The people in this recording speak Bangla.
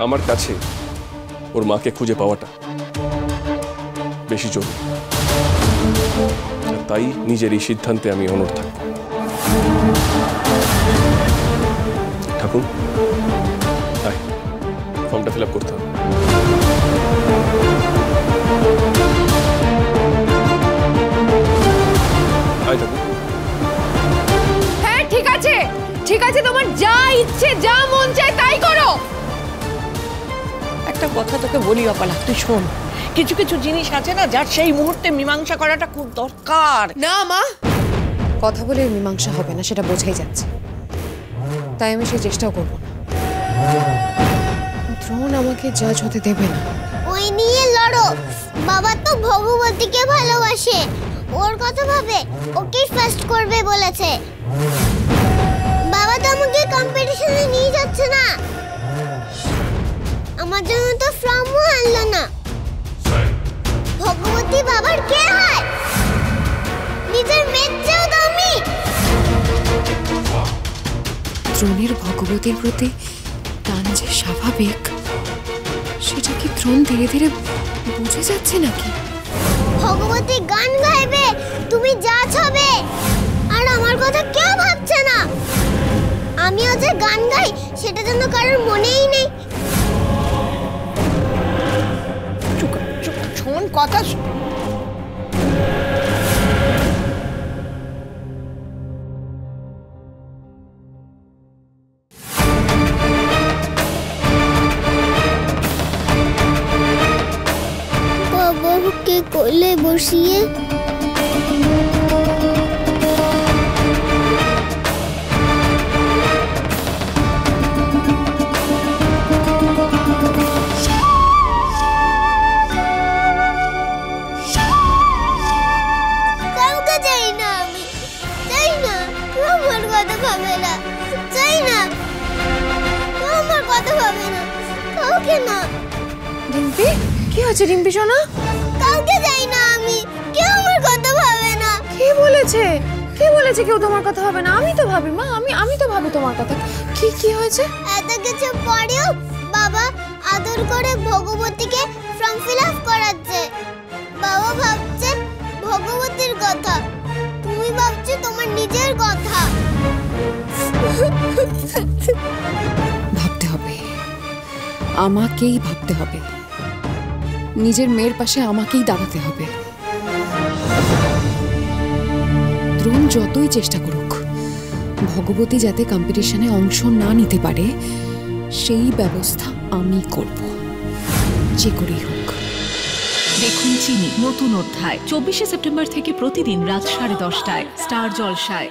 আমার কাছে ওর মাকে খুঁজে পাওয়াটা বেশি জরুরি, তাই নিজের এই সিদ্ধান্তে আমি অনড় থাকব। ঠাকুর, ফর্মটা ফিল আপ করতে হবে। হ্যাঁ ঠিক আছে, ঠিক আছে, তোমার যা ইচ্ছে যা মন চায় তাই করো। একটা কথা তোকে বলি অপালা, তুই শোন, কিছু কিছু জিনিস আছে না যার সেই মুহূর্তে মীমাংসা করাটা খুব দরকার। না মা, কথা বলে মীমাংসা হবে না সেটা বোঝাই যাচ্ছে, তাই আমি সেই চেষ্টাও করব না। দ্রোণ আমাকে জাজ হতে দেবে না। ওই নিয়ে লড়ো, বাবা তো ভগবতীকে ভালোবাসে, ওর কথা ভাবে ওকে ফার্স্ট করবে বলেছে। বাবা তো আমাকে কম্পিটিশনে নিয়ে যাচ্ছে না, আমার জন্য তো ফর্মও আনলো না। ভগবতী বাবার কে হয়? নিজের মেয়ের চেয়েও দামি। দ্রোণের ভগবতীর প্রতি টান যে স্বাভাবিক, সেটা কি দ্রোণ ধীরে ধীরে বুঝে যাচ্ছে নাকি? ভগবতী গান গাইবে, তুমি জাজ হবে, আর আমার কথা কেউ ভাবছে না। আমিও যে গান গাই সেটা যেন কারোর মনেই নেই। শোন কথা, বাবাকে কোলে বসিয়ে কাউকে চাই না, আমি চাই না আমার কথা ভাবে না, চাই না আমার কথা ভাবে না, কাউকে না। রিম্পি, কি হয়েছে রিম্পি সোনা? কাউকে চাই না আমি, কেউ আমার কথা ভাবে না। কে বলেছে? কে বলেছে কেউ তোমার কথা হবে না? আমি তো ভাবি মা, আমি তো ভাবি তোমার কথা। কি হয়েছে? এত কিছু পরেও বাবা আদর করে ভগবতীকে ফর্ম ফিল আপ করাচ্ছে। বাবা ভাবছে ভগবতীর কথা, তুমি ভাবছো তোমার নিজের কথা। ভাবতে হবে, আমাকেই ভাবতে হবে, নিজের মেয়ের পাশে আমাকেই দাঁড়াতে হবে। দ্রোণ যতই চেষ্টা করুক, ভগবতী যাতে কম্পিটিশনে অংশ না নিতে পারে সেই ব্যবস্থা আমি করব, যে করেই হোক। দেখুন চিনি নতুন অধ্যায় 24শে সেপ্টেম্বর থেকে প্রতিদিন রাত 10:30টায় স্টার জলসায়।